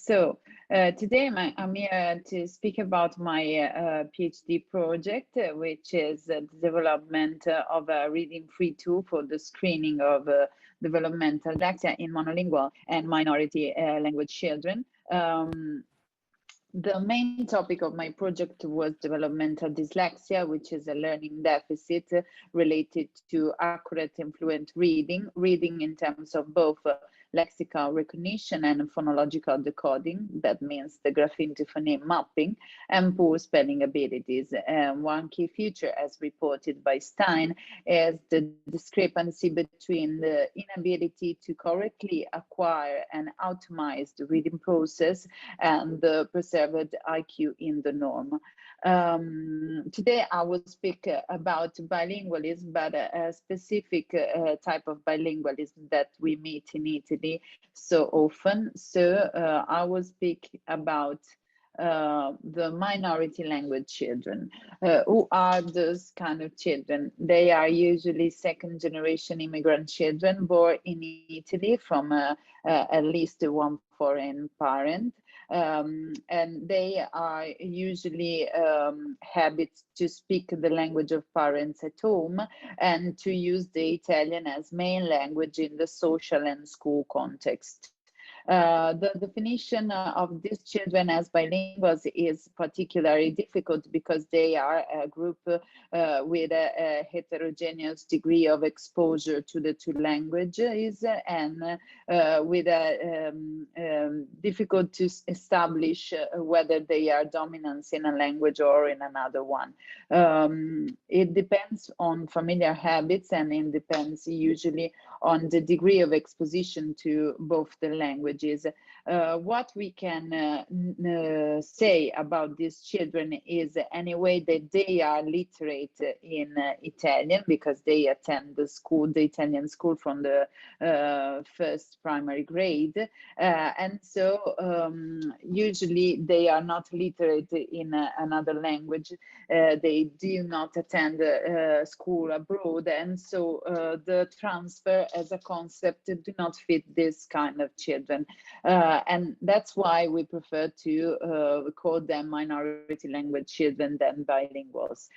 Today I'm here to speak about my PhD project, which is the development of a reading-free tool for the screening of developmental dyslexia in monolingual and minority language children. The main topic of my project was developmental dyslexia, which is a learning deficit related to accurate and fluent reading in terms of both lexical recognition and phonological decoding. That means the grapheme to phoneme mapping, and poor spelling abilities. One key feature, as reported by Stein, is the discrepancy between the inability to correctly acquire and optimize the reading process and the preserved IQ in the norm. Today I will speak about bilingualism, but a specific type of bilingualism that we meet in Italy so often. I will speak about the minority language children. Who are those kind of children? They are usually second generation immigrant children born in Italy from at least one foreign parent. And they are usually habits to speak the language of parents at home and to use the Italian as main language in the social and school context. The definition of these children as bilinguals is particularly difficult because they are a group with a heterogeneous degree of exposure to the two languages and with a difficult to establish whether they are dominant in a language or in another one. It depends on familiar habits, and it depends usually on the degree of exposition to both the languages. What we can say about these children is anyway that they are literate in Italian because they attend the Italian school from the first primary grade, and so usually they are not literate in another language. They do not attend school abroad, and so the transfer as a concept do not fit this kind of children. And that's why we prefer to call them minority language children than bilinguals.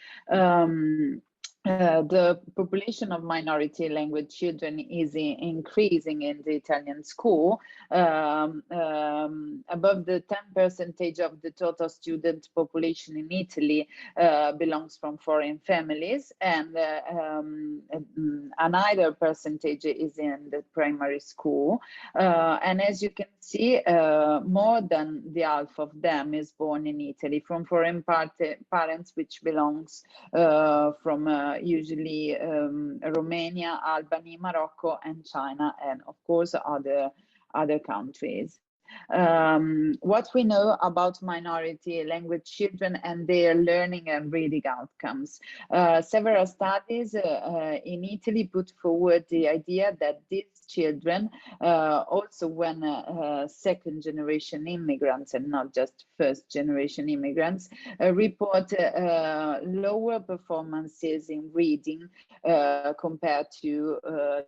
The population of minority language children is increasing in the Italian school. Above the 10% of the total student population in Italy belongs from foreign families, and another percentage is in the primary school. And as you can see, more than the half of them is born in Italy from foreign parents, which belongs from usually Romania, Albany, Morocco, and China, and of course other countries. What we know about minority language children and their learning and reading outcomes. Several studies in Italy put forward the idea that these children, also when second generation immigrants and not just first generation immigrants, report lower performances in reading compared to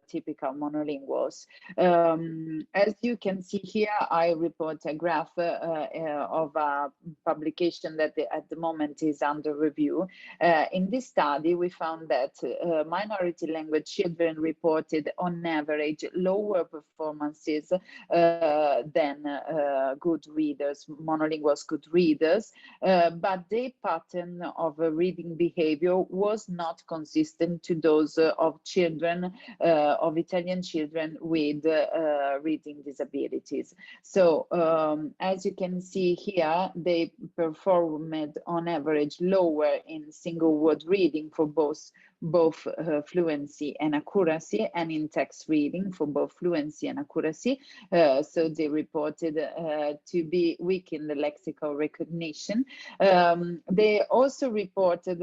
typical monolinguals. As you can see here, I report a graph of a publication that at the moment is under review. In this study, we found that minority language children reported on average lower performances than good readers, monolinguals good readers, but their pattern of reading behavior was not consistent to those of children, of Italian children with reading disabilities. So as you can see here, they performed on average lower in single word reading for both fluency and accuracy, and in text reading for both fluency and accuracy. So they reported to be weak in the lexical recognition. They also reported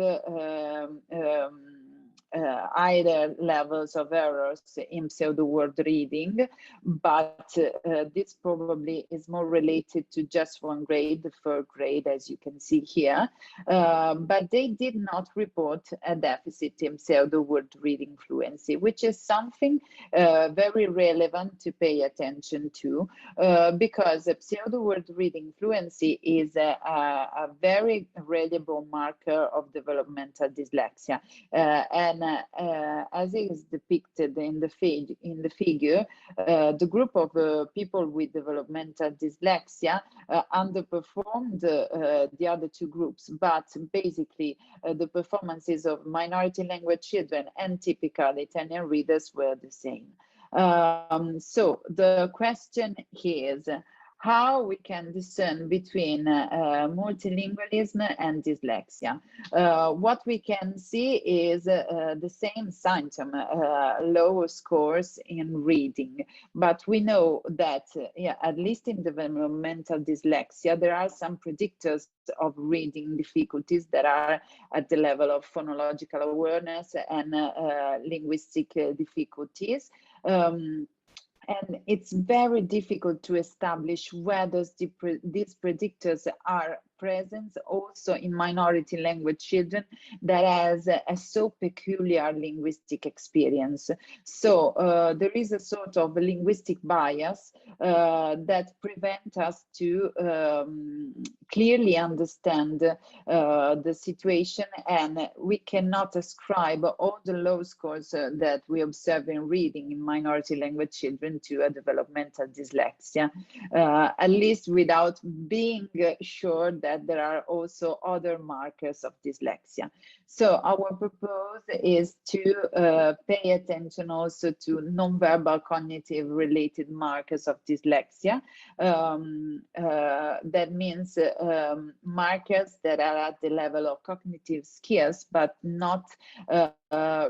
higher levels of errors in pseudo-word reading, but this probably is more related to just one grade, the third grade, as you can see here. But they did not report a deficit in pseudo-word reading fluency, which is something very relevant to pay attention to, because pseudo-word reading fluency is a very reliable marker of developmental dyslexia. And as is depicted in the figure, the group of people with developmental dyslexia underperformed the other two groups, but basically the performances of minority language children and typical Italian readers were the same. So the question here is how we can discern between multilingualism and dyslexia. What we can see is the same symptom, low scores in reading, but we know that at least in developmental dyslexia, there are some predictors of reading difficulties that are at the level of phonological awareness and linguistic difficulties. And it's very difficult to establish whether these predictors are present also in minority language children that has a so peculiar linguistic experience. So there is a sort of linguistic bias that prevents us to clearly understand the situation, and we cannot ascribe all the low scores that we observe in reading in minority language children to a developmental dyslexia, at least without being sure that there are also other markers of dyslexia. So our purpose is to pay attention also to nonverbal cognitive related markers of dyslexia. That means markers that are at the level of cognitive skills, but not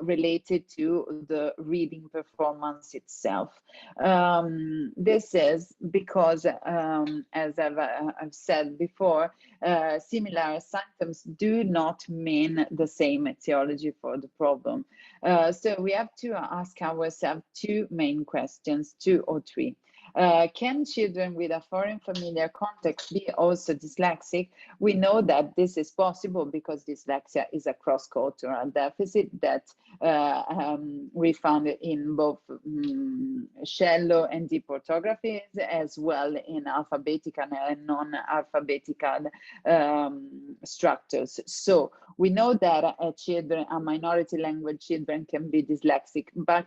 related to the reading performance itself. This is because, as I've said before, similar symptoms do not mean the same etiology for the problem. So we have to ask ourselves two main questions, two or three. Can children with a foreign familiar context be also dyslexic? We know that this is possible because dyslexia is a cross-cultural deficit that we found in both shallow and deep orthographies, as well in alphabetical and non-alphabetical structures. So we know that a minority language children can be dyslexic, but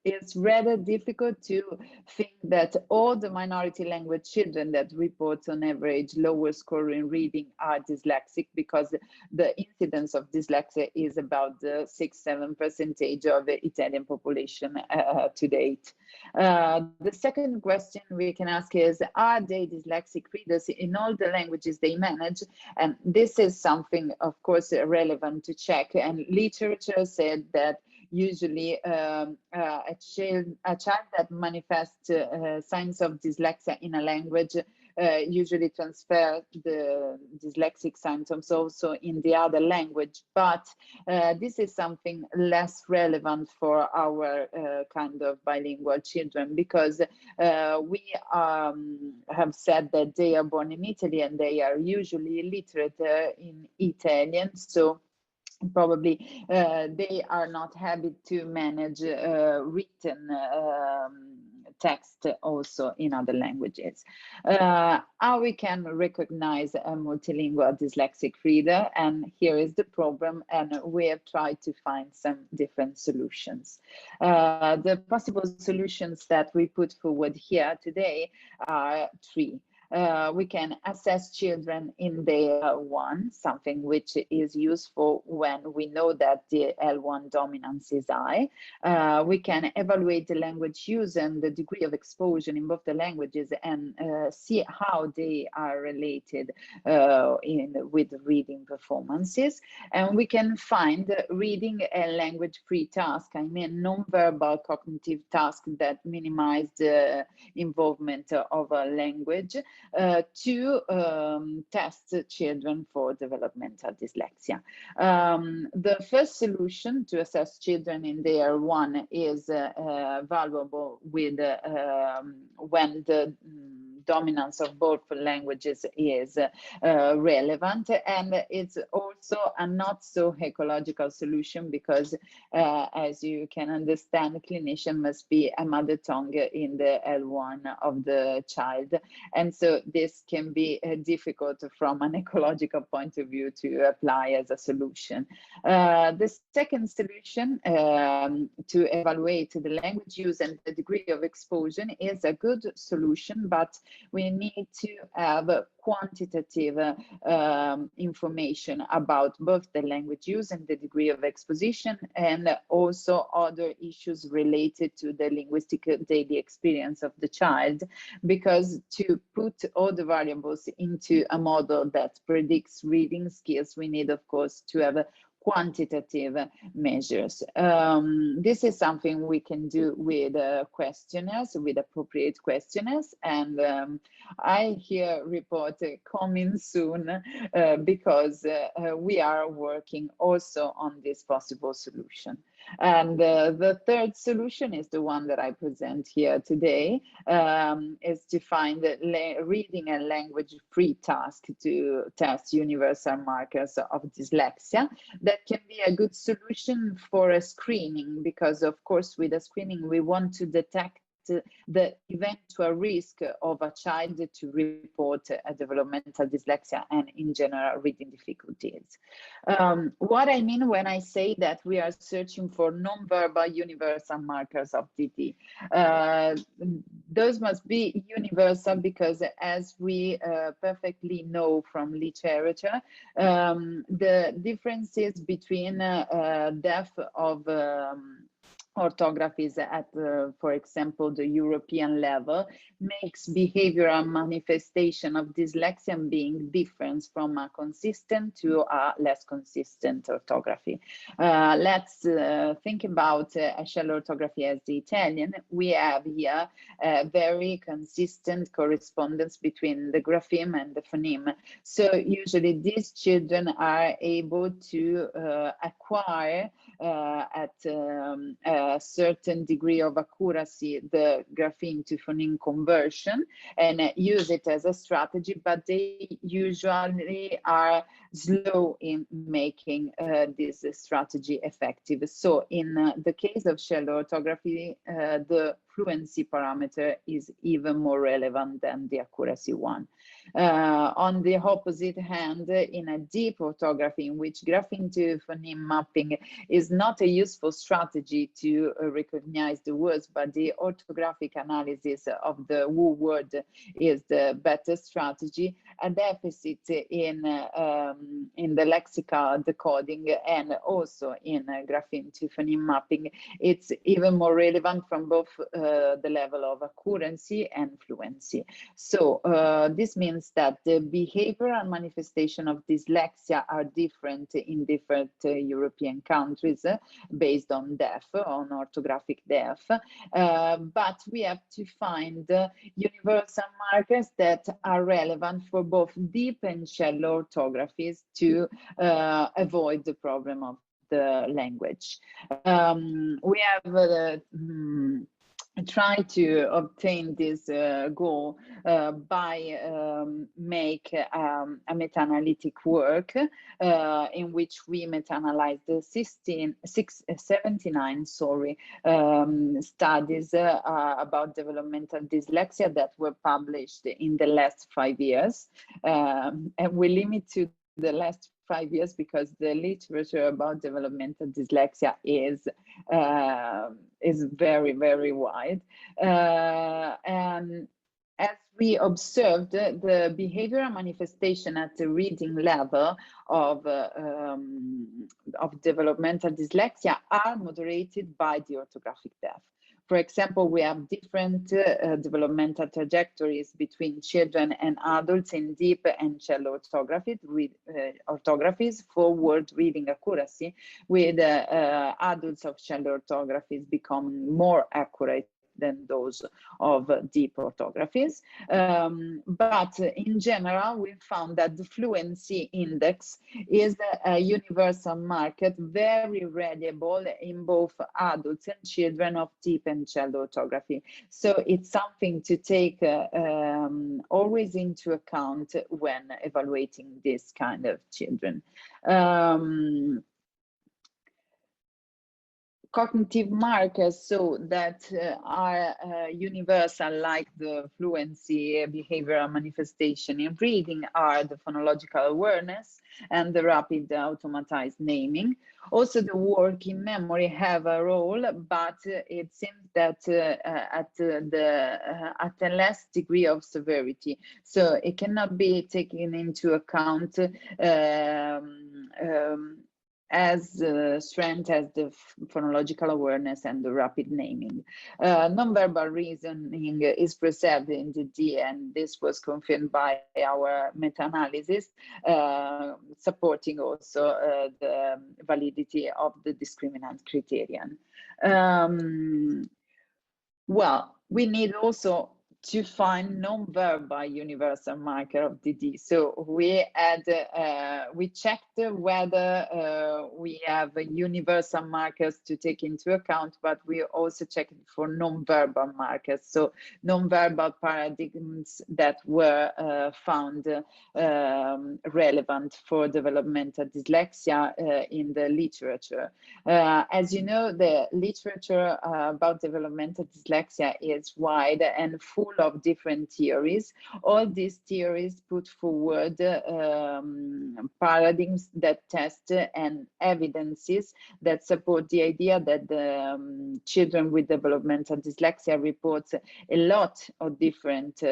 it's rather difficult to think that all the minority language children that report on average lower score in reading are dyslexic, because the incidence of dyslexia is about the 6-7% of the Italian population to date. The second question we can ask is, are they dyslexic readers in all the languages they manage? And this is something, of course, relevant to check. And literature said that usually a child that manifests signs of dyslexia in a language usually transfer the dyslexic symptoms also in the other language, but this is something less relevant for our kind of bilingual children, because we have said that they are born in Italy and they are usually literate in Italian, so probably they are not happy to manage written text also in other languages. How we can recognize a multilingual dyslexic reader, and here is the problem, and we have tried to find some different solutions. The possible solutions that we put forward here today are three. We can assess children in their L1, something which is useful when we know that the L1 dominance is high. We can evaluate the language use and the degree of exposure in both the languages, and see how they are related with reading performances. And we can find reading and language-free tasks, I mean non-verbal cognitive tasks that minimize the involvement of a language. to test children for developmental dyslexia. The first solution to assess children in their one is valuable with when the dominance of both languages is relevant, and it's also a not so ecological solution because as you can understand, clinician must be a mother tongue in the L1 of the child, and so this can be difficult from an ecological point of view to apply as a solution. The second solution to evaluate the language use and the degree of exposure is a good solution, but we need to have quantitative information about both the language use and the degree of exposition, and also other issues related to the linguistic daily experience of the child, because to put all the variables into a model that predicts reading skills, we need, of course, to have quantitative measures. This is something we can do with questionnaires, with appropriate questionnaires, and I hear report coming soon because we are working also on this possible solution. And the third solution is the one that I present here today, is to find reading and language free task to test universal markers of dyslexia. That can be a good solution for a screening, because of course with a screening we want to detect the eventual risk of a child to report a developmental dyslexia and in general reading difficulties. What I mean when I say that we are searching for non-verbal universal markers of DD, those must be universal because, as we perfectly know from literature, the differences between depth of orthographies at, for example, the European level makes behavioral manifestation of dyslexia being different from a consistent to a less consistent orthography. Let's think about a shallow orthography as the Italian. We have here a very consistent correspondence between the grapheme and the phoneme. So usually these children are able to acquire at a certain degree of accuracy the grapheme to phoneme conversion and use it as a strategy, but they usually are slow in making this strategy effective. So in the case of shallow orthography, the fluency parameter is even more relevant than the accuracy one. On the opposite hand, in a deep orthography in which grapheme to phoneme mapping is not a useful strategy to recognize the words, but the orthographic analysis of the word is the better strategy, a deficit in the lexical decoding and also in grapheme to phoneme mapping, it's even more relevant from both the level of accuracy and fluency. So this means that the behavioral manifestation of dyslexia are different in different European countries based on depth, on orthographic depth, but we have to find universal markers that are relevant for both deep and shallow orthographies to avoid the problem of the language. We have try to obtain this goal by make a meta-analytic work in which we meta-analyzed the 79 studies about developmental dyslexia that were published in the last 5 years, and we limit to the last 5 years because the literature about developmental dyslexia is very, very wide. And as we observed, the behavioral manifestation at the reading level of developmental dyslexia are moderated by the orthographic depth. For example, we have different developmental trajectories between children and adults in deep and shallow orthographies for word reading accuracy, with adults of shallow orthographies becoming more accurate than those of deep orthographies. But in general, we found that the fluency index is a universal marker, very reliable in both adults and children of deep and shallow orthography. So it's something to take always into account when evaluating this kind of children. Cognitive markers, so that are universal, like the fluency behavioral manifestation in reading, are the phonological awareness and the rapid automatized naming. Also, the working memory have a role, but it seems that at a less degree of severity. So it cannot be taken into account as strength as the phonological awareness and the rapid naming. Nonverbal reasoning is preserved in the D, and this was confirmed by our meta-analysis, supporting also the validity of the discriminant criterion. Well, we need also to find non-verbal universal marker of DD. So we checked whether we have universal markers to take into account, but we also checked for non-verbal markers. So non-verbal paradigms that were found relevant for developmental dyslexia in the literature. As you know, the literature about developmental dyslexia is wide and full of different theories. All these theories put forward paradigms that test and evidences that support the idea that children with developmental dyslexia reports a lot of different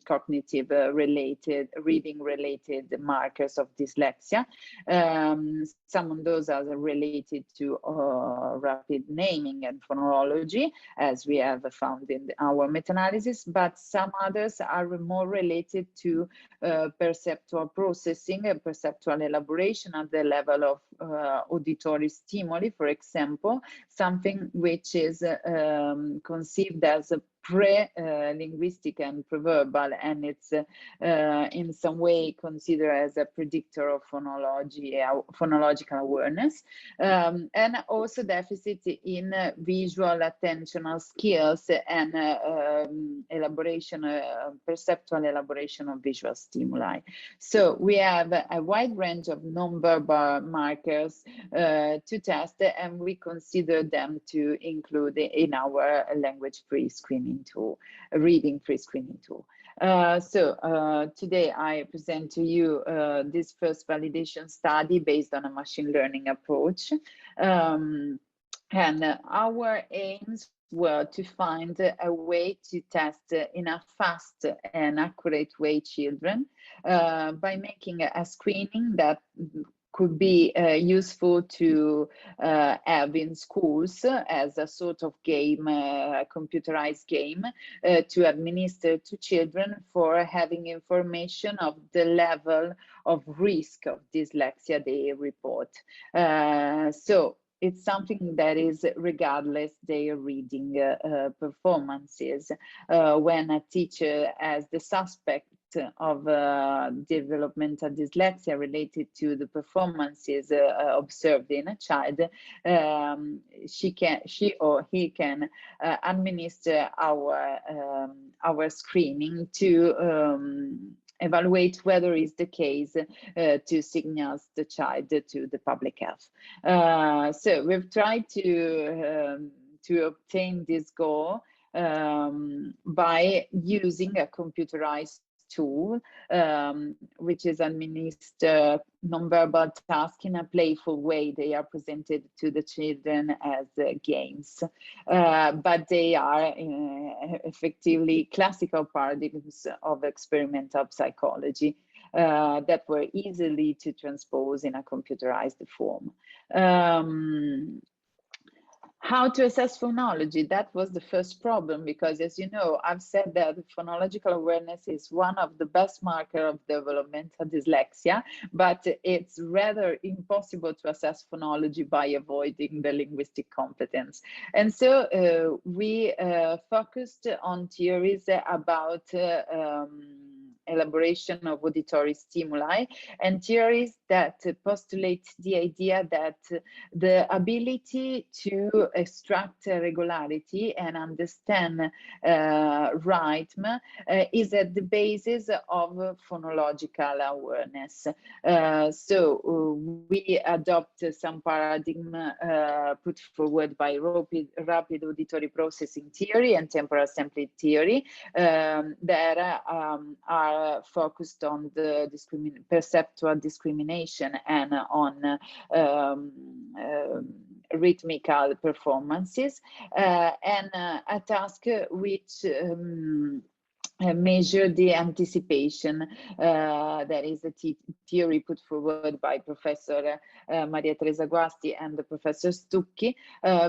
cognitive related, reading related markers of dyslexia. Some of those are related to rapid naming and phonology, as we have found in our meta-analysis, but some others are more related to perceptual processing and perceptual elaboration at the level of auditory stimuli, for example, something which is conceived as a pre-linguistic and preverbal, and it's in some way considered as a predictor of phonological awareness, and also deficit in visual attentional skills and elaboration, perceptual elaboration of visual stimuli. So we have a wide range of non-verbal markers to test, and we consider them to include in our language pre-screening tool, a reading pre-screening tool. Today I present to you this first validation study based on a machine learning approach. And our aims were to find a way to test in a fast and accurate way children by making a screening that could be useful to have in schools as a sort of game, a computerized game, to administer to children for having information of the level of risk of dyslexia they report. So it's something that is regardless their reading performances. When a teacher has the suspect of developmental dyslexia related to the performances observed in a child, she or he can administer our screening to evaluate whether it's the case to signal the child to the public health. So we've tried to obtain this goal by using a computerized tool, which is administer nonverbal tasks in a playful way. They are presented to the children as games, but they are effectively classical paradigms of experimental psychology that were easily to transpose in a computerized form. How to assess phonology? That was the first problem, because as you know, I've said that phonological awareness is one of the best marker of developmental dyslexia, but it's rather impossible to assess phonology by avoiding the linguistic competence. And so we focused on theories about elaboration of auditory stimuli, and theories that postulate the idea that the ability to extract regularity and understand rhythm is at the basis of phonological awareness. So we adopt some paradigm put forward by rapid auditory processing theory and temporal sampling theory that are focused on the perceptual discrimination and on rhythmical performances, and a task which measure the anticipation. That is a theory put forward by Professor Maria Teresa Guasti and Professor Stucchi,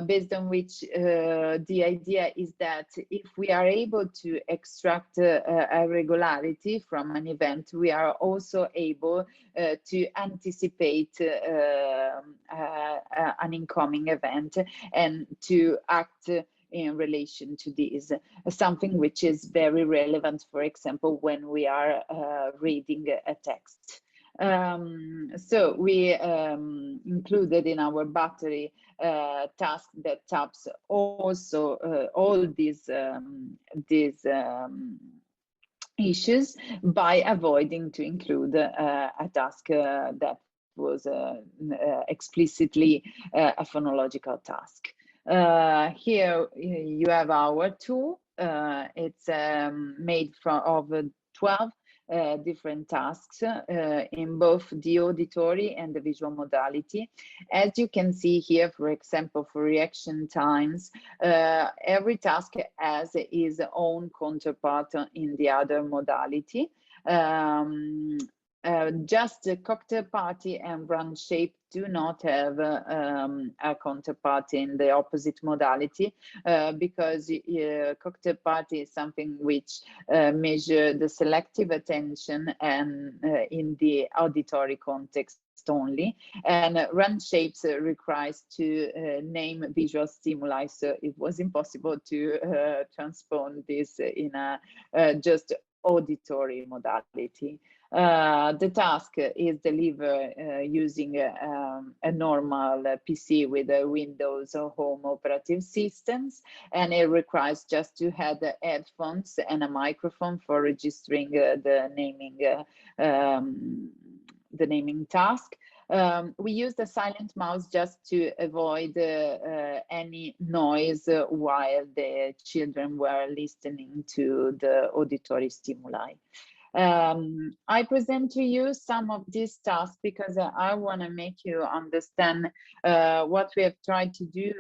based on which the idea is that if we are able to extract a regularity from an event, we are also able to anticipate an incoming event and to act in relation to this, something which is very relevant, for example, when we are reading a text. So we included in our battery task that taps also all these issues by avoiding to include a task that was explicitly a phonological task. Here you have our tool. It's made of 12 different tasks in both the auditory and the visual modality. As you can see here, for example, for reaction times, every task has its own counterpart in the other modality. Just the cocktail party and run shape do not have a counterpart in the opposite modality, because cocktail party is something which measure the selective attention and in the auditory context only, and run shapes requires to name visual stimuli, so it was impossible to transpose this in a just auditory modality. The task is delivered using a normal PC with a Windows or home operative systems, and it requires just to have the headphones and a microphone for registering the naming task. We used a silent mouse just to avoid any noise while the children were listening to the auditory stimuli. I present to you some of these tasks because I want to make you understand what we have tried to do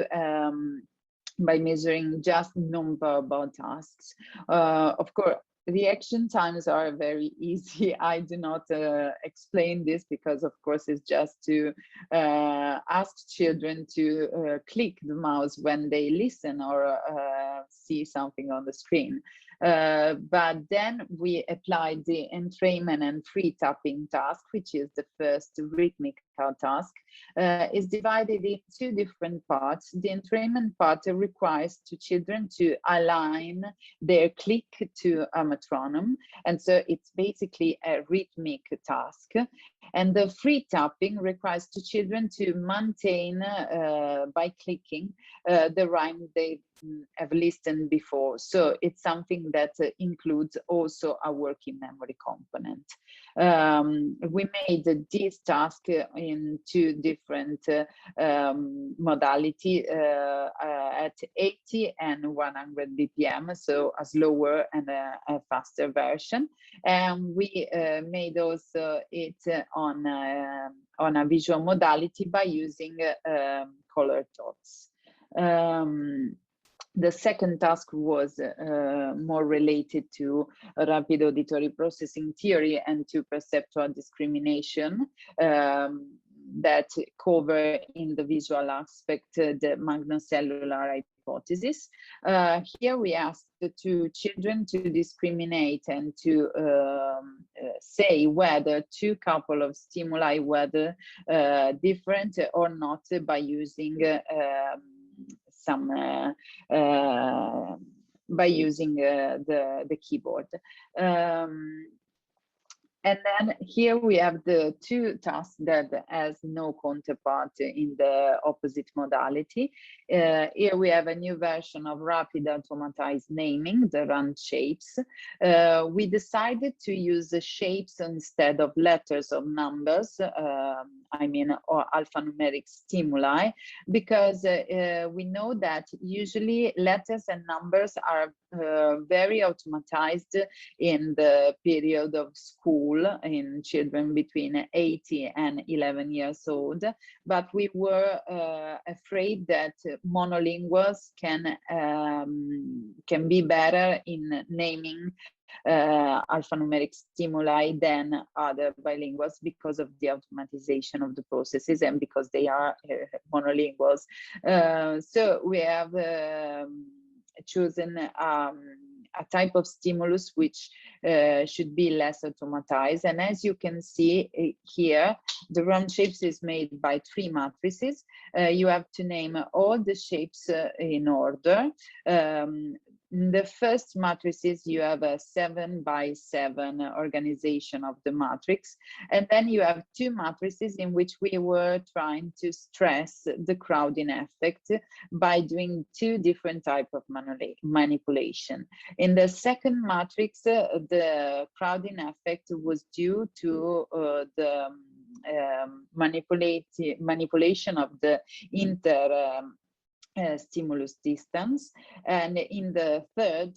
by measuring just non-verbal tasks. Of course, reaction times are very easy. I do not explain this because, of course, it's just to ask children to click the mouse when they listen or see something on the screen. But then we applied the entrainment and free tapping task, which is the first rhythmical task. Is divided in two different parts. The entrainment part requires to children to align their click to a metronome, and so it's basically a rhythmic task. And the free tapping requires to children to maintain by clicking the rhyme they have listened before. So it's something that includes also a working memory component. We made this task in two different modality at 80 and 100 BPM, so a slower and a faster version. And we made also it on a visual modality by using color dots. The second task was more related to rapid auditory processing theory and to perceptual discrimination. that cover in the visual aspect the magnocellular hypothesis. Here we asked the two children to discriminate and to say whether two couple of stimuli were different or not by using the keyboard. And then here we have the two tasks that has no counterpart in the opposite modality. Here we have a new version of rapid automatized naming, the run shapes. We decided to use the shapes instead of letters or numbers, or alphanumeric stimuli, because we know that usually letters and numbers are very automatized in the period of school in children between 8 and 11 years old, but we were afraid that monolinguals can be better in naming alphanumeric stimuli than other bilinguals because of the automatization of the processes and because they are monolinguals. So we have chosen a type of stimulus which should be less automatized. And as you can see here, the run shapes is made by 3 matrices. You have to name all the shapes in order. In the first matrices, you have a 7 by 7 organization of the matrix. And then you have 2 matrices in which we were trying to stress the crowding effect by doing 2 different types of manipulation. In the second matrix, the crowding effect was due to the manipulation of the stimulus distance, and in the third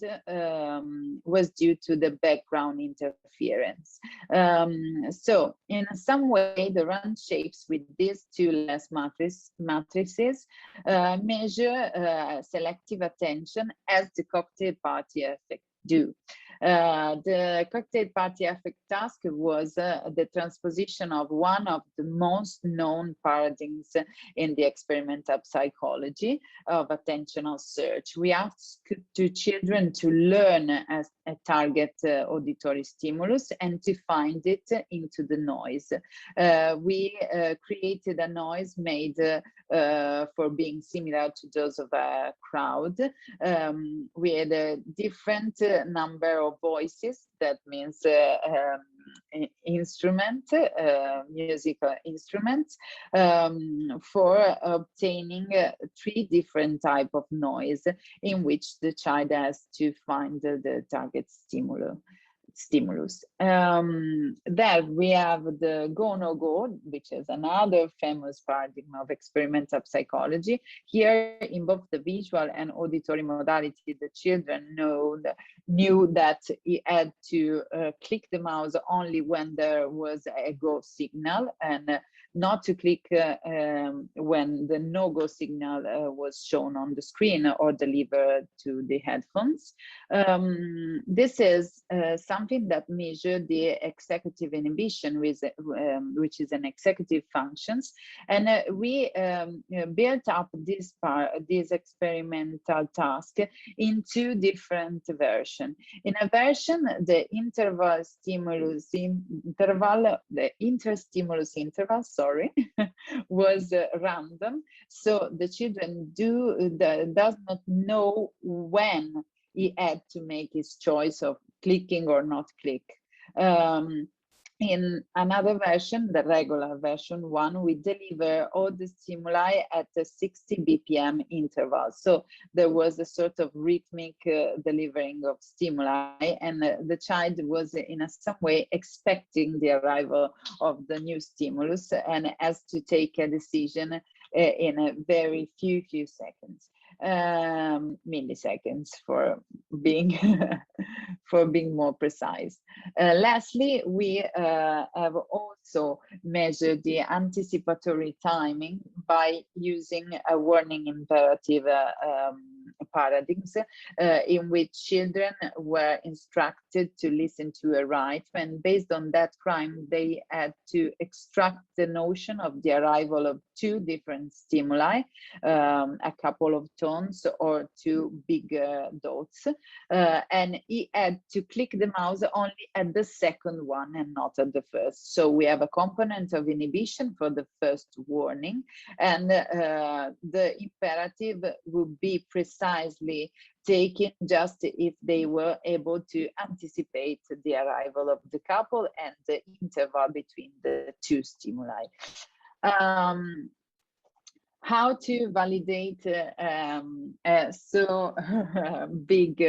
was due to the background interference. So in some way, the run shapes with these 2 less matrices measure selective attention as the cocktail party effect do. The cocktail party effect task was the transposition of one of the most known paradigms in the experimental psychology of attentional search. We asked 2 children to learn as a target auditory stimulus and to find it into the noise. We created a noise made for being similar to those of a crowd. We had a different number of voices, that means musical instruments, for obtaining 3 different types of noise in which the child has to find the target stimulus. Then we have the go-no-go, which is another famous paradigm of experimental psychology. Here, in both the visual and auditory modality, the children knew that he had to click the mouse only when there was a go signal, and not to click when the no-go signal was shown on the screen or delivered to the headphones. This is something that measures the executive inhibition, which is an executive functions. And we built up this experimental task in 2 different versions. In a version, the interstimulus interval, was random. So the children does not know when he had to make his choice of clicking or not click. In another version, the regular version 1, we deliver all the stimuli at a 60 BPM interval. So there was a sort of rhythmic delivering of stimuli, and the child was in some way expecting the arrival of the new stimulus and has to take a decision in a very few seconds. Milliseconds for being more precise. Lastly, we have also measured the anticipatory timing by using a warning imperative paradigms in which children were instructed to listen to a rhyme, and based on that rhyme, they had to extract the notion of the arrival of two different stimuli, a couple of tones or two big dots, and he had to click the mouse only at the second one and not at the first. So we have a component of inhibition for the first warning, and the imperative would be precisely taken just if they were able to anticipate the arrival of the couple and the interval between the two stimuli. How to validate so big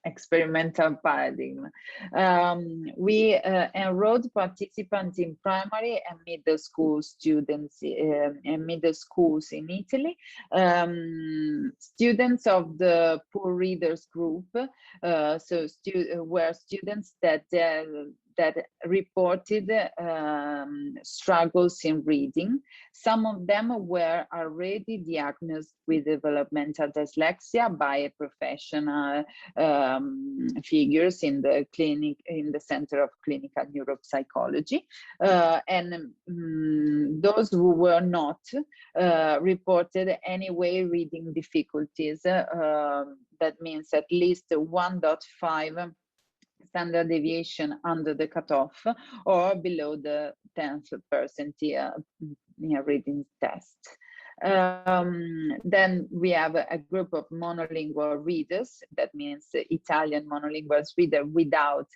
experimental paradigm. We enrolled participants in primary and middle school students and middle schools in Italy, students of the poor readers group, so were students that reported struggles in reading. Some of them were already diagnosed with developmental dyslexia by professional figures in the clinic, in the Center of Clinical Neuropsychology, and those who were not reported anyway reading difficulties. That means at least 1.5 standard deviation under the cutoff or below the 10th percentile reading test. Then we have a group of monolingual readers. That means Italian monolinguals reader without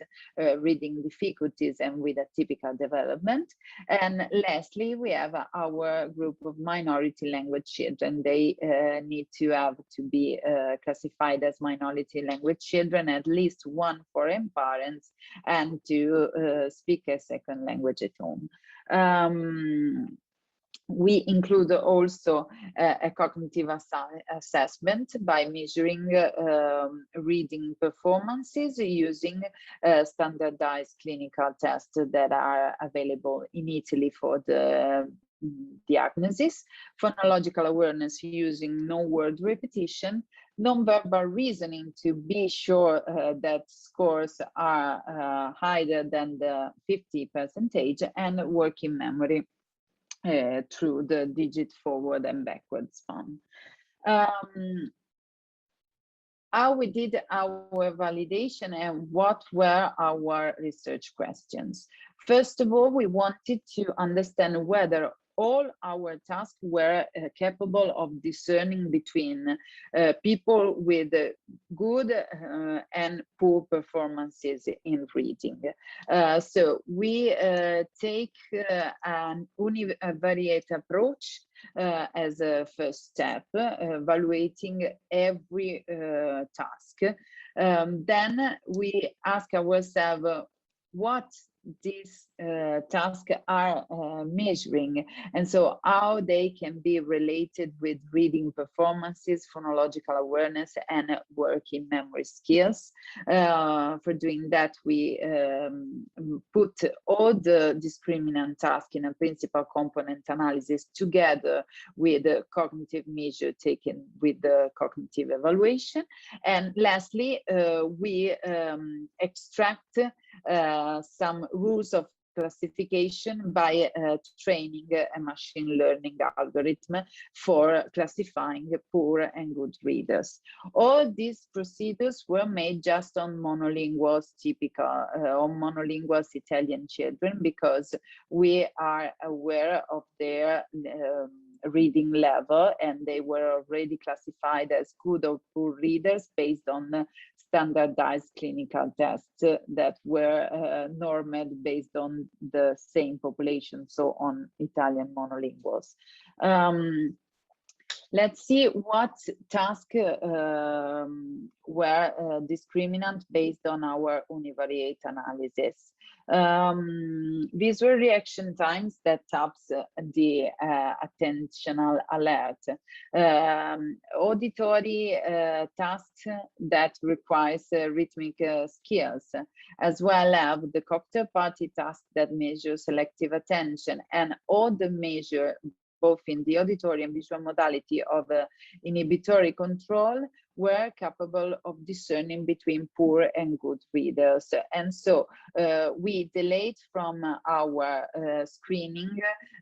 reading difficulties and with a typical development. And lastly, we have our group of minority language children. They need to be classified as minority language children, at least one foreign parent, and to speak a second language at home. We include also a cognitive assessment by measuring reading performances using standardized clinical tests that are available in Italy for the diagnosis, phonological awareness using no word repetition, nonverbal reasoning to be sure that scores are higher than the 50 percentage, and working memory through the digit forward and backward span. How we did our validation and what were our research questions. First of all, we wanted to understand whether all our tasks were capable of discerning between people with good and poor performances in reading. So we take an univariate approach as a first step, evaluating every task. Then we ask ourselves what these tasks are measuring, and so how they can be related with reading performances, phonological awareness, and working memory skills. For doing that, we put all the discriminant tasks in a principal component analysis together with the cognitive measure taken with the cognitive evaluation. And lastly, we extract some rules of classification by training a machine learning algorithm for classifying poor and good readers. All these procedures were made just on monolinguals, typical on monolinguals Italian children, because we are aware of their reading level, and they were already classified as good or poor readers based on standardized clinical tests that were normed based on the same population, so on Italian monolinguals. Let's see what tasks were discriminant based on our univariate analysis. Visual reaction times that taps the attentional alert, auditory tasks that requires rhythmic skills, as well as the cocktail party task that measures selective attention, and all the measure both in the auditory and visual modality of inhibitory control, were capable of discerning between poor and good readers. And so we delayed from our screening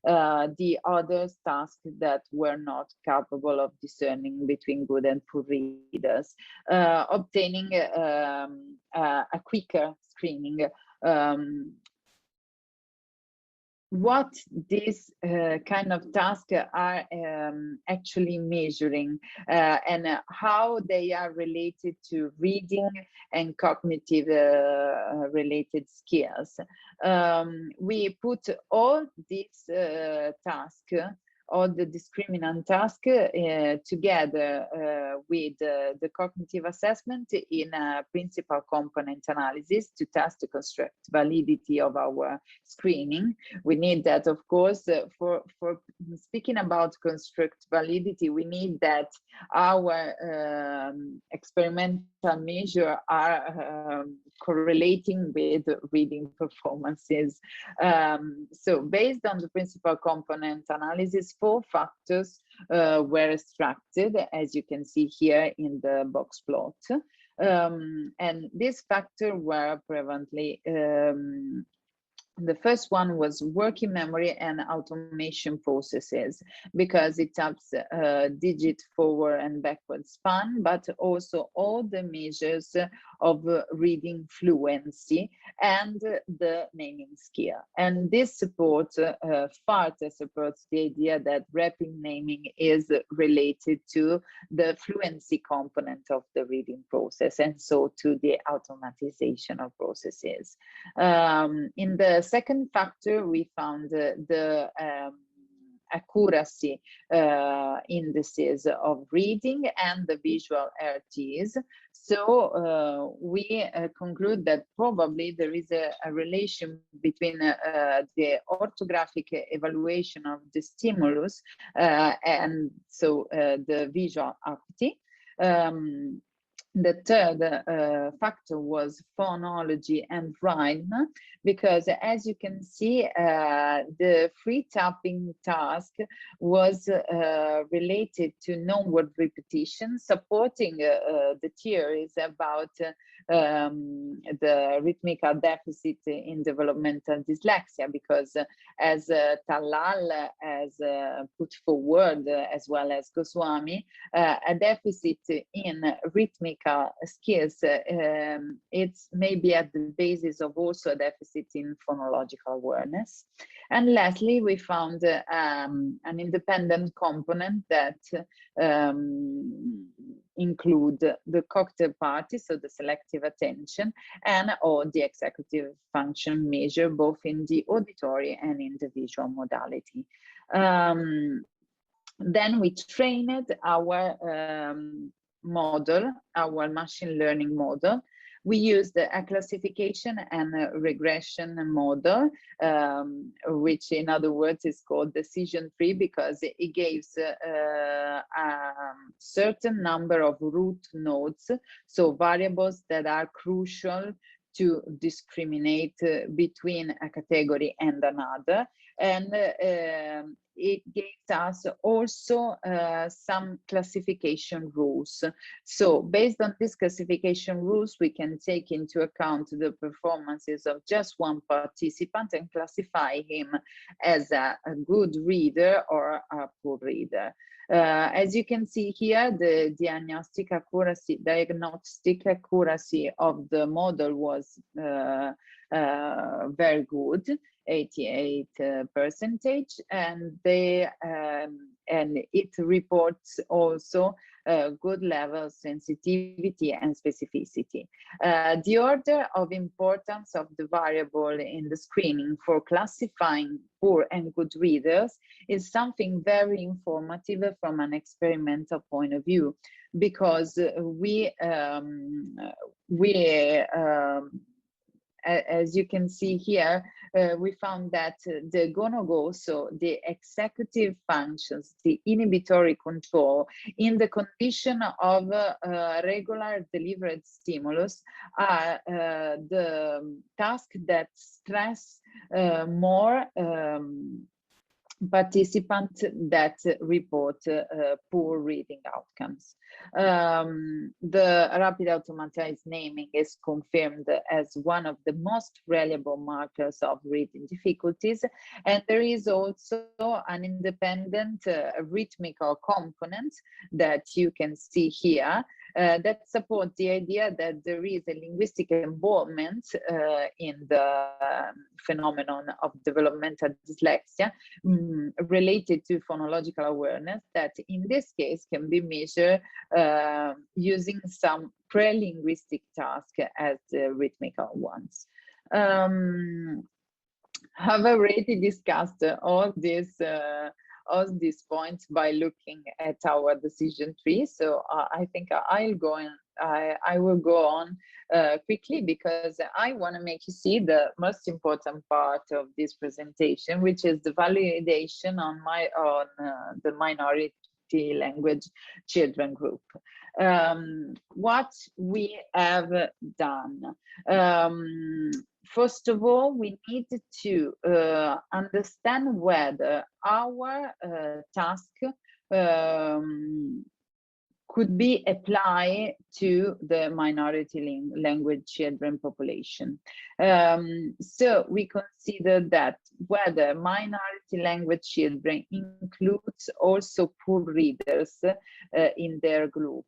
the other tasks that were not capable of discerning between good and poor readers, obtaining a quicker screening. What these kind of tasks are actually measuring and how they are related to reading and cognitive related skills. We put all these tasks, all the discriminant tasks together with the cognitive assessment in a principal component analysis to test the construct validity of our screening. We need that, of course, for speaking about construct validity, we need that our experimental measures are correlating with reading performances. So based on the principal component analysis, 4 factors were extracted, as you can see here in the box plot. And these factors were prevalently the first one was working memory and automation processes, because it helps digit forward and backward span, but also all the measures of reading fluency and the naming skill. And this supports, further supports the idea that rapid naming is related to the fluency component of the reading process, and so to the automatization of processes. In the second factor, we found the accuracy indices of reading and the visual RTs. So we conclude that probably there is a relation between the orthographic evaluation of the stimulus and so the visual acuity. The third factor was phonology and rhyme, because as you can see, the free tapping task was related to non-word repetition, supporting the theories about the rhythmical deficit in developmental dyslexia, because as Tallal has put forward, as well as Goswami, a deficit in rhythmic skills, it's maybe at the basis of also a deficit in phonological awareness. And lastly, we found an independent component that include the cocktail party, so the selective attention, and all the executive function measure, both in the auditory and in the visual modality. Then we trained our model, our machine learning model. We used a classification and a regression model, which in other words is called decision tree, because it gives a certain number of root nodes, so variables that are crucial to discriminate between a category and another. And it gives us also some classification rules. So based on these classification rules, we can take into account the performances of just one participant and classify him as a good reader or a poor reader. As you can see here, the diagnostic accuracy of the model was very good, 88%, and it reports also good level of sensitivity and specificity. The order of importance of the variable in the screening for classifying poor and good readers is something very informative from an experimental point of view, because as you can see here, we found that the gono-go, so the executive functions, the inhibitory control, in the condition of regular delivered stimulus, are the tasks that stress more participants that report poor reading outcomes. The rapid automatized naming is confirmed as one of the most reliable markers of reading difficulties, and there is also an independent rhythmical component that you can see here that support the idea that there is a linguistic involvement in the phenomenon of developmental dyslexia related to phonological awareness that in this case can be measured using some pre-linguistic tasks as the rhythmical ones. I've already discussed all these points by looking at our decision tree, so I think I will go on quickly because I want to make you see the most important part of this presentation, which is the validation on the minority language children group. What we have done. First of all, we need to understand whether our task could be applied to the minority language children population. So we consider that whether minority language children includes also poor readers in their group,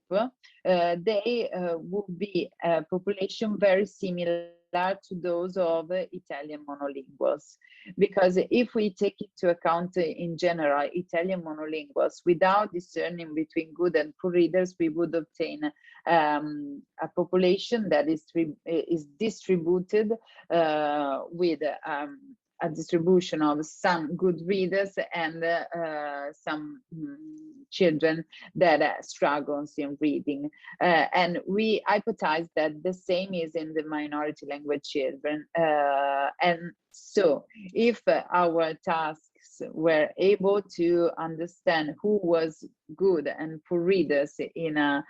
they will be a population very similar to those of Italian monolinguals, because if we take into account in general Italian monolinguals without discerning between good and poor readers, we would obtain a population that is distributed with a distribution of some good readers and some children that struggles in reading. And we hypothesize that the same is in the minority language children. And so if our tasks were able to understand who was good and poor readers in a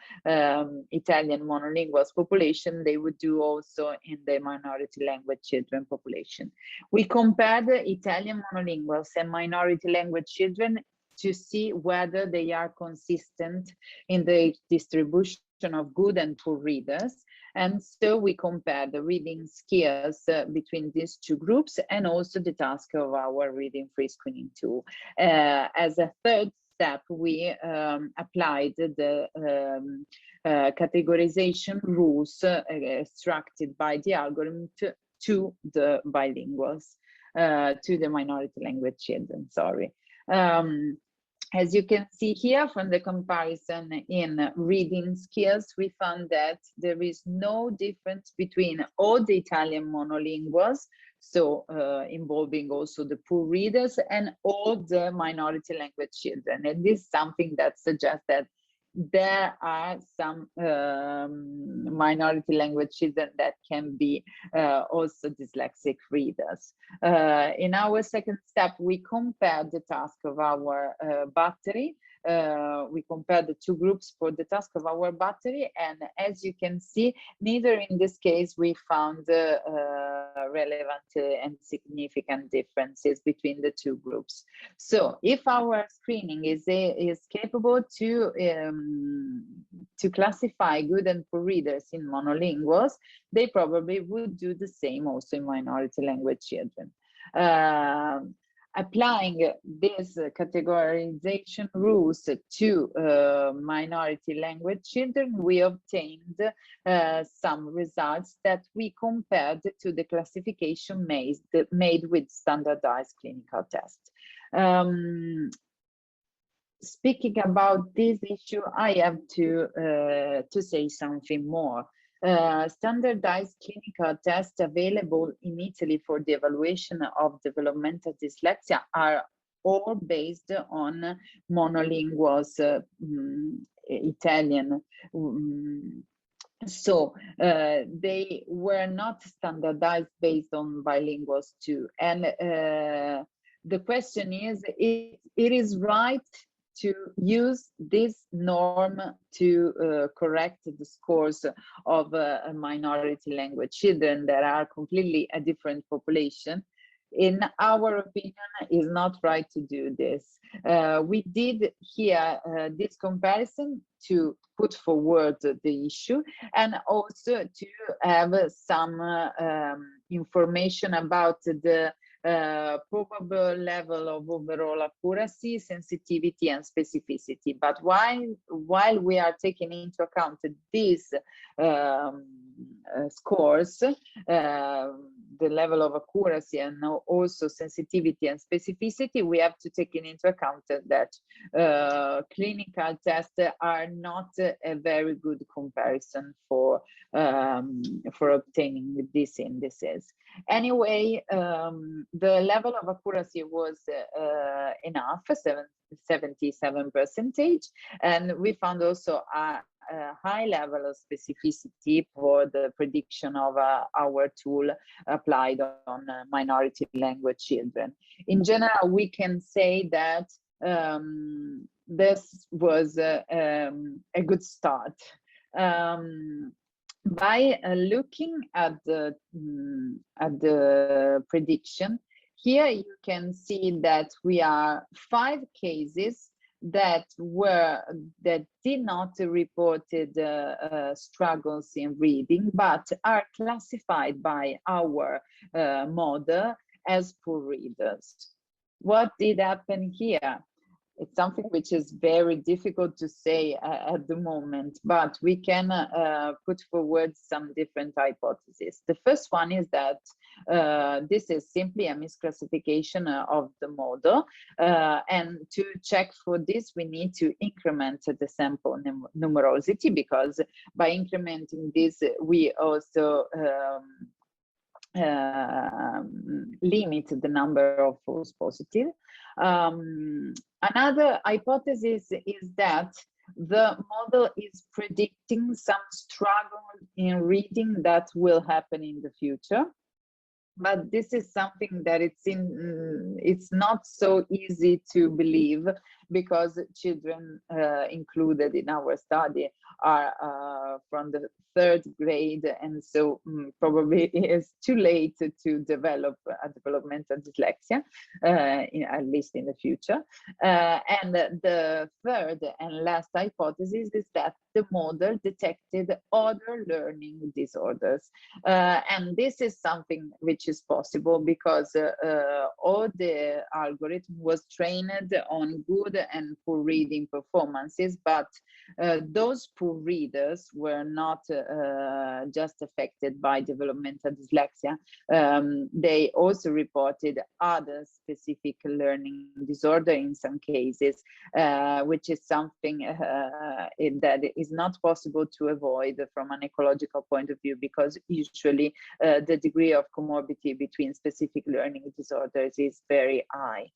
Italian monolinguals population, they would do also in the minority language children population. We compared Italian monolinguals and minority language children to see whether they are consistent in the distribution of good and poor readers. And so we compare the reading skills between these two groups and also the task of our reading free screening tool. As a third step, we applied the categorization rules extracted by the algorithm to the bilinguals, to the minority language children, sorry. As you can see here from the comparison in reading skills, we found that there is no difference between all the Italian monolinguals, so involving also the poor readers, and all the minority language children. And this is something that suggests that there are some minority language children that can be also dyslexic readers. In our second step, we compared the task of our battery. We compared the two groups for the task of our battery, and as you can see, neither in this case we found relevant and significant differences between the two groups. So if our screening is capable to classify good and poor readers in monolinguals, they probably would do the same also in minority language children. Applying these categorization rules to minority language children, we obtained some results that we compared to the classification made with standardized clinical tests. Speaking about this issue, I have to say something more. Standardized clinical tests available in Italy for the evaluation of developmental dyslexia are all based on monolinguals Italian. So they were not standardized based on bilinguals too. And the question is, it is right to use this norm to correct the scores of minority language children that are completely a different population? in our opinion, is not right to do this. We did here this comparison to put forward the issue, and also to have some information about the probable level of overall accuracy, sensitivity, and specificity. But while we are taking into account these scores, the level of accuracy and also sensitivity and specificity, we have to take into account that clinical tests are not a very good comparison for obtaining these indices. Anyway, the level of accuracy was enough, 77%, and we found also a high level of specificity for the prediction of our tool applied on minority language children. In general, we can say that this was a good start. By looking at the prediction, here you can see that we are 5 cases that did not reported struggles in reading, but are classified by our model as poor readers. What did happen here? It's something which is very difficult to say at the moment, but we can put forward some different hypotheses. The first one is that this is simply a misclassification of the model, and to check for this we need to increment the sample numerosity, because by incrementing this we also limit the number of false positive. Another hypothesis is that the model is predicting some struggle in reading that will happen in the future. But this is something that it's not so easy to believe, because children included in our study are from the 3rd grade, and so probably it is too late to develop a developmental dyslexia, at least in the future. And the third and last hypothesis is that the model detected other learning disorders, and this is something which is possible because all the algorithm was trained on good and poor reading performances, but those poor readers were not just affected by developmental dyslexia. They also reported other specific learning disorder in some cases, which is something that is not possible to avoid from an ecological point of view, because usually the degree of comorbidity between specific learning disorders is very high.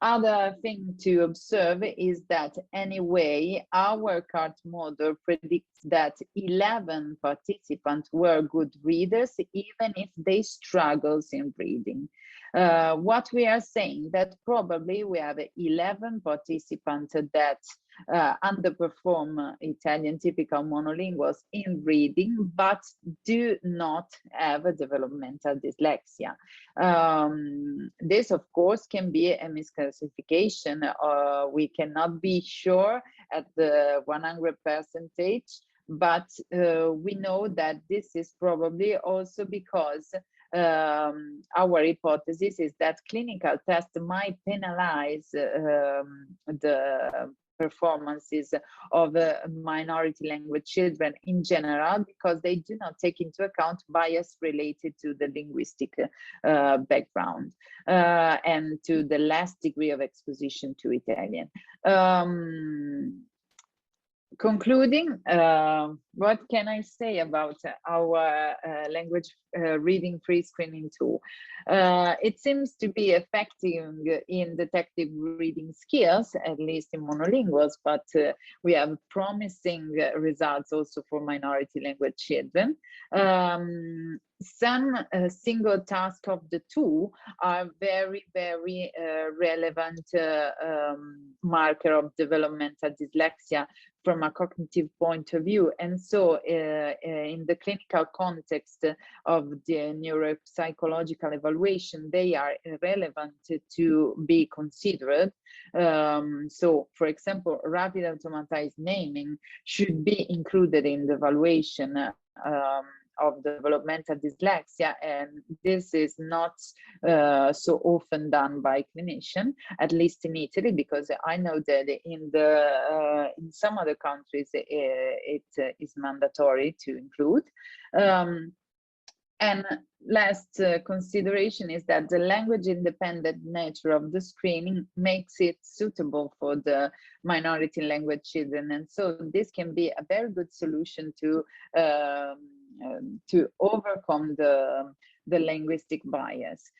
Other thing to observe is that anyway, our CART model predicts that 11 participants were good readers, even if they struggle in reading. What we are saying that probably we have 11 participants that underperform Italian typical monolinguals in reading, but do not have a developmental dyslexia. This, of course, can be a misclassification. We cannot be sure at the 100%, but we know that this is probably also because our hypothesis is that clinical tests might penalize the performances of minority language children in general, because they do not take into account bias related to the linguistic background and to the less degree of exposition to Italian. Concluding, what can I say about our language reading pre-screening tool? It seems to be effective in detecting reading skills, at least in monolinguals, but we have promising results also for minority language children. some single task of the two are very, very relevant marker of developmental dyslexia from a cognitive point of view. And so in the clinical context of the neuropsychological evaluation, they are relevant to be considered. So, for example, rapid automatized naming should be included in the evaluation of developmental dyslexia, and this is not so often done by clinicians, at least in Italy, because I know that in some other countries it is mandatory to include. And last consideration is that the language-independent nature of the screening makes it suitable for the minority language children, and so this can be a very good solution to overcome the linguistic bias.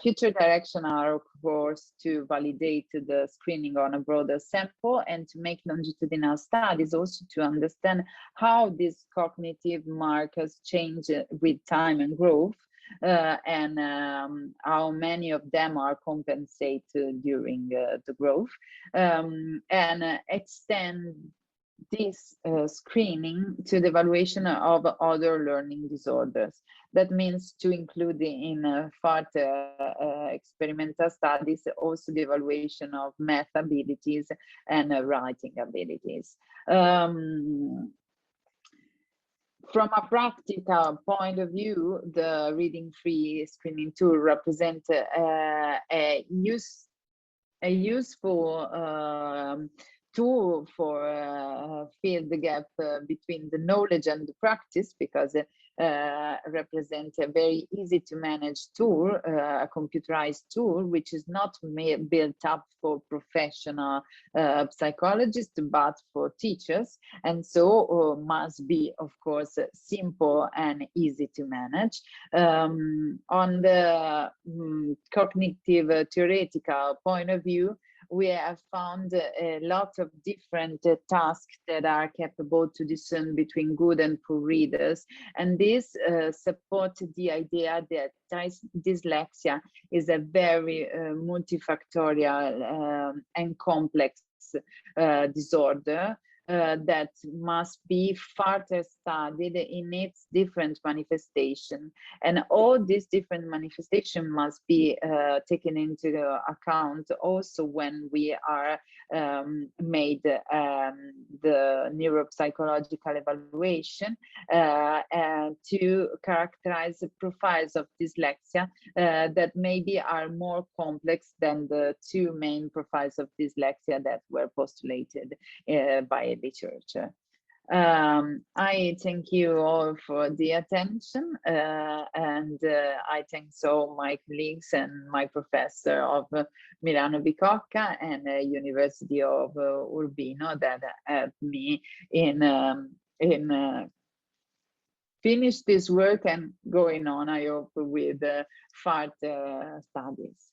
Future direction are, of course, to validate the screening on a broader sample and to make longitudinal studies, also to understand how these cognitive markers change with time and growth, and how many of them are compensated during the growth, and extend this screening to the evaluation of other learning disorders. That means to include in further experimental studies also the evaluation of math abilities and writing abilities. From a practical point of view, the reading-free screening tool represents a useful tool for fill the gap between the knowledge and the practice, because it represents a very easy to manage tool, a computerized tool, which is not built up for professional psychologists, but for teachers, and so must be, of course, simple and easy to manage. On the cognitive theoretical point of view, we have found a lot of different tasks that are capable to discern between good and poor readers, and this supports the idea that dyslexia is a very multifactorial and complex disorder that must be further studied in its different manifestation, and all these different manifestations must be taken into account also when we are made the neuropsychological evaluation to characterize the profiles of dyslexia that maybe are more complex than the two main profiles of dyslexia that were postulated by literature. I thank you all for the attention, and I thank so my colleagues and my professor of Milano Bicocca and University of Urbino that helped me in finish this work and going on, I hope, with further studies.